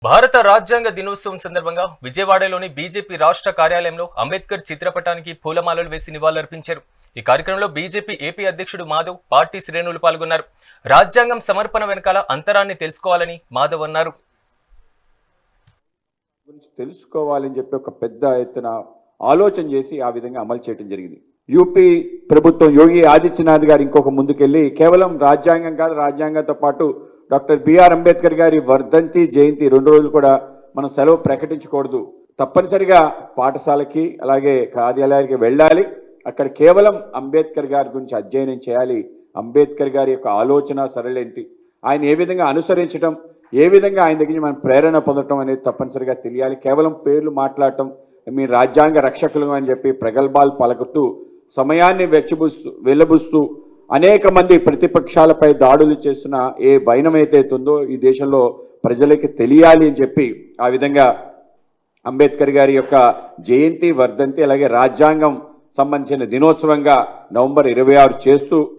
భారత రాజ్యాంగ దినోత్సవం సందర్భంగా విజయవాడలోని బీజేపీ రాష్ట్ర కార్యాలయంలో అంబేద్కర్ చిత్రపటానికి పూలమాలలు వేసి నివాళులర్పించారు. ఈ కార్యక్రమంలో బీజేపీ ఏపీ అధ్యక్షుడు మాధవ్, పార్టీ శ్రేణులు పాల్గొన్నారు. రాజ్యాంగం సమర్పణ వెనకాల అంతరాన్ని తెలుసుకోవాలని మాధవ్ అన్నారు. తెలుసుకోవాలని చెప్పి ఒక పెద్ద ఎత్తున ఆలోచన చేసి ఆ విధంగా అమలు చేయడం జరిగింది. యూపీ ప్రభుత్వం యోగి ఆదిత్యనాథ్ గారు ఇంకొక ముందుకెళ్ళి కేవలం రాజ్యాంగం కాదు, రాజ్యాంగంతో పాటు డాక్టర్ బిఆర్ అంబేద్కర్ గారి వర్ధంతి జయంతి 2 రోజులు కూడా మనం సెలవు ప్రకటించకూడదు. తప్పనిసరిగా పాఠశాలకి అలాగే కార్యాలయానికి వెళ్ళాలి. అక్కడ కేవలం అంబేద్కర్ గారి గురించి అధ్యయనం చేయాలి. అంబేద్కర్ గారి యొక్క ఆలోచన సరళేంటి, ఆయన ఏ విధంగా అనుసరించడం, ఏ విధంగా ఆయన దగ్గర మనం ప్రేరణ పొందడం అనేది తప్పనిసరిగా తెలియాలి. కేవలం పేర్లు మాట్లాడటం, మీ రాజ్యాంగ రక్షకులు అని చెప్పి ప్రగల్భాలు పలుకుతూ సమయాన్ని వెల్లబుస్తూ అనేక మంది ప్రతిపక్షాలపై దాడులు చేస్తున్న ఏ భయం అయితే ఉందో ఈ దేశంలో ప్రజలకి తెలియాలి అని చెప్పి ఆ విధంగా అంబేద్కర్ గారి యొక్క జయంతి, వర్ధంతి అలాగే రాజ్యాంగం సంబంధించిన దినోత్సవంగా నవంబర్ 26 చేస్తూ